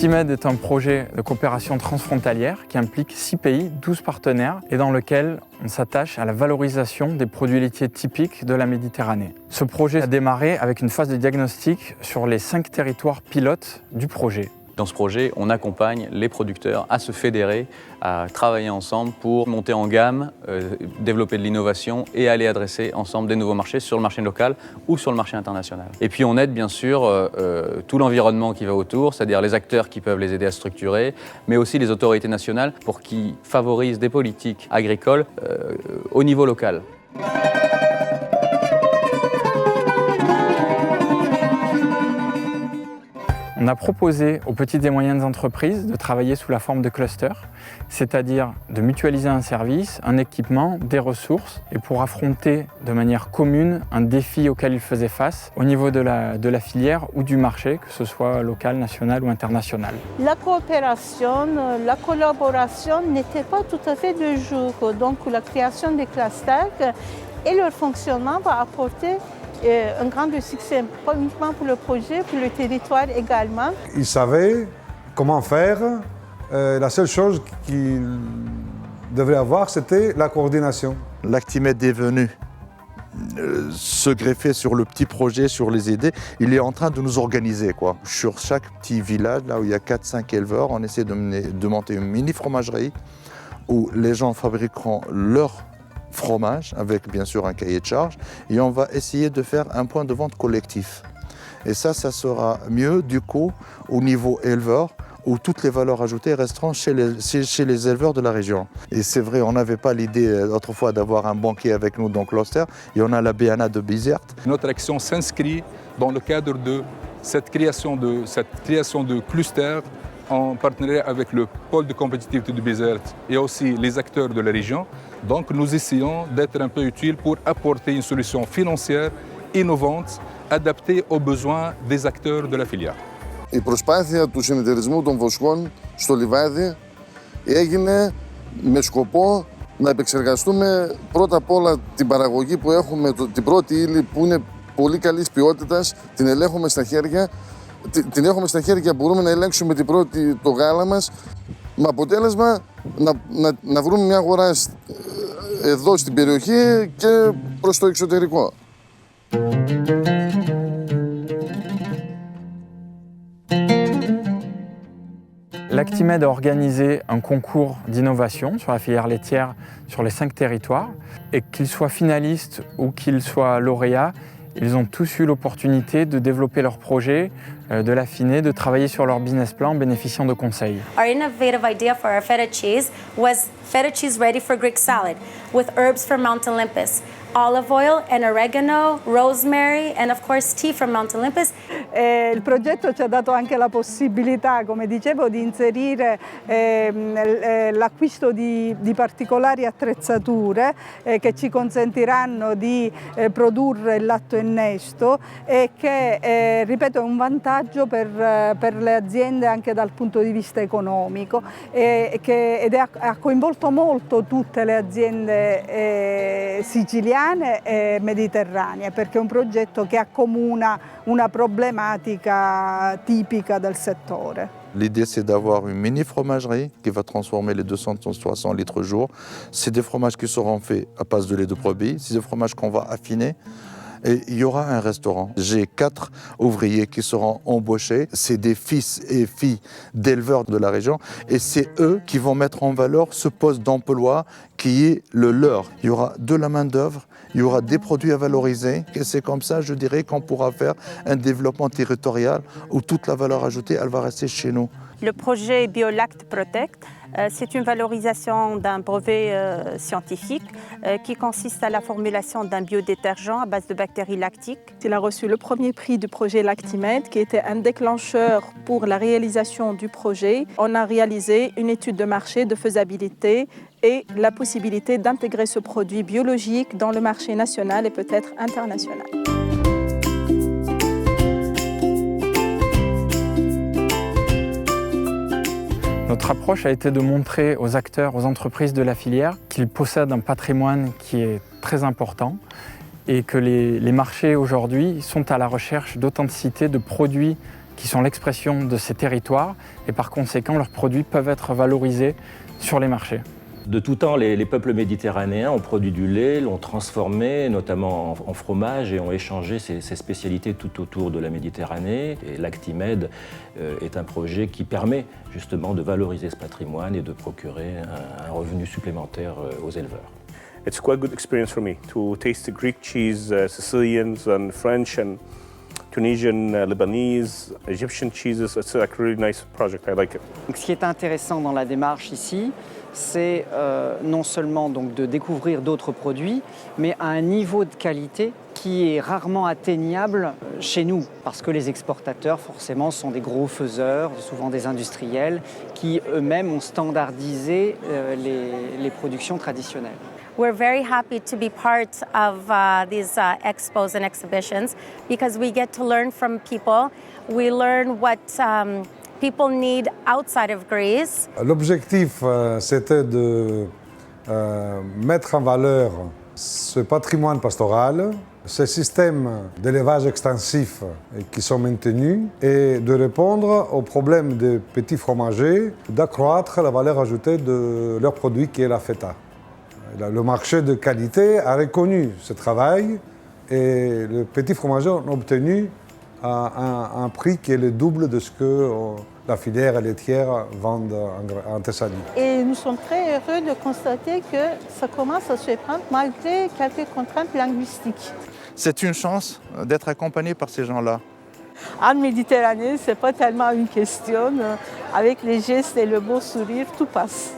L'Actimed est un projet de coopération transfrontalière qui implique 6 pays, 12 partenaires et dans lequel on s'attache à la valorisation des produits laitiers typiques de la Méditerranée. Ce projet a démarré avec une phase de diagnostic sur les 5 territoires pilotes du projet. Dans ce projet, on accompagne les producteurs à se fédérer, à travailler ensemble pour monter en gamme, développer de l'innovation et aller adresser ensemble des nouveaux marchés sur le marché local ou sur le marché international. Et puis on aide bien sûr tout l'environnement qui va autour, c'est-à-dire les acteurs qui peuvent les aider à structurer, mais aussi les autorités nationales pour qu'ils favorisent des politiques agricoles au niveau local. On a proposé aux petites et moyennes entreprises de travailler sous la forme de clusters, c'est-à-dire de mutualiser un service, un équipement, des ressources, et pour affronter de manière commune un défi auquel ils faisaient face au niveau de la filière ou du marché, que ce soit local, national ou international. La coopération, la collaboration n'était pas tout à fait de jour, donc la création des clusters et leur fonctionnement va apporter un grand succès, pas uniquement pour le projet, pour le territoire également. Ils savaient comment faire. La seule chose qu'ils devraient avoir, c'était la coordination. L'Actimed est venu se greffer sur le petit projet, sur les aider. Il est en train de nous organiser, quoi. Sur chaque petit village, là où il y a 4-5 éleveurs, on essaie de monter une mini-fromagerie où les gens fabriqueront leur fromage, avec bien sûr un cahier de charge, et on va essayer de faire un point de vente collectif. Et ça sera mieux du coup au niveau éleveur, où toutes les valeurs ajoutées resteront chez les éleveurs de la région. Et c'est vrai, on n'avait pas l'idée autrefois d'avoir un banquier avec nous dans Cluster, et on a la BNA de Bizerte. Notre action s'inscrit dans le cadre de cette création de cluster en partenariat avec le pôle de compétitivité de Bizerte et aussi les acteurs de la région. Donc nous essayons d'être un peu utiles pour apporter une solution financière innovante, adaptée aux besoins des acteurs de la filière. Η προσπάθεια του συνεταιρισμού των βοσκών στο λιβάδι έγινε με σκοπό να επεξεργαστούμε πρώτα απ' όλα την παραγωγή που έχουμε, την πρώτη ύλη που είναι πολύ καλής ποιότητας, την ελέγχουμε στα χέρια, την έχουμε στα χέρια, μπορούμε να ελέγξουμε το γάλα μας, με αποτέλεσμα να βρούμε μια αγορά εδώ στην περιοχή και προς το εξωτερικό. L'Actimed a organisé un concours d'innovation sur la filière laitière sur les 5 territoires et qu'ils soient finalistes ou qu'ils soient lauréats, ils ont tous eu l'opportunité de développer leur projet, de l'affiner, de travailler sur leur business plan en bénéficiant de conseils. Our innovative idea for our feta cheese was feta cheese ready for Greek salad with herbs from Mount Olympus, olive oil and oregano, rosemary and of course tea from Mount Olympus. Il progetto ci ha dato anche la possibilità, come dicevo, di inserire l'acquisto di particolari attrezzature che ci consentiranno di produrre il latte innesto e che, ripeto, è un vantaggio per le aziende anche dal punto di vista economico ed ha coinvolto molto tutte le aziende siciliane e mediterranee perché è un progetto che accomuna una problematica tipica del settore. L'idée, c'est d'avoir une mini-fromagerie qui va transformer les 200-300 litres jour. C'est des fromages qui seront faits à base de lait de brebis. C'est des fromages qu'on va affiner. Et il y aura un restaurant. J'ai 4 ouvriers qui seront embauchés. C'est des fils et filles d'éleveurs de la région. Et c'est eux qui vont mettre en valeur ce poste d'emploi qui est le leur. Il y aura de la main-d'œuvre, il y aura des produits à valoriser. Et c'est comme ça, je dirais, qu'on pourra faire un développement territorial où toute la valeur ajoutée, elle va rester chez nous. Le projet BioLact Protect, c'est une valorisation d'un brevet scientifique qui consiste à la formulation d'un biodétergent à base de bactéries lactiques. Il a reçu le premier prix du projet Lactimed qui était un déclencheur pour la réalisation du projet. On a réalisé une étude de marché de faisabilité et la possibilité d'intégrer ce produit biologique dans le marché national et peut-être international. Notre approche a été de montrer aux acteurs, aux entreprises de la filière qu'ils possèdent un patrimoine qui est très important et que les marchés aujourd'hui sont à la recherche d'authenticité, de produits qui sont l'expression de ces territoires et par conséquent leurs produits peuvent être valorisés sur les marchés. De tout temps, les peuples méditerranéens ont produit du lait, l'ont transformé, notamment en fromage, et ont échangé ces spécialités tout autour de la Méditerranée. Et l'Actimède est un projet qui permet justement de valoriser ce patrimoine et de procurer un revenu supplémentaire aux éleveurs. It's quite a good experience for me to taste the Greek cheese, Sicilians and French and Tunisian, Lebanese, Egyptian cheeses. It's like a really nice project. I like it. Donc, ce qui est intéressant dans la démarche ici, c'est non seulement donc, de découvrir d'autres produits, mais à un niveau de qualité qui est rarement atteignable chez nous, parce que les exportateurs, forcément, sont des gros faiseurs, souvent des industriels, qui eux-mêmes ont standardisé les productions traditionnelles. We're very happy to be part of these expos and exhibitions because we get to learn from people. We learn what people need outside of Greece. L'objectif, c'était de mettre en valeur ce patrimoine pastoral, ces systèmes d'élevage extensif qui sont maintenus et de répondre aux problèmes des petits fromagers, d'accroître la valeur ajoutée de leur produit qui est la feta. Le marché de qualité a reconnu ce travail et les petits fromagers ont obtenu un prix qui est le double de ce que la filière laitière vend en Thessalie. Et nous sommes très heureux de constater que ça commence à se prendre malgré quelques contraintes linguistiques. C'est une chance d'être accompagné par ces gens-là. En Méditerranée, ce n'est pas tellement une question. Avec les gestes et le beau sourire, tout passe.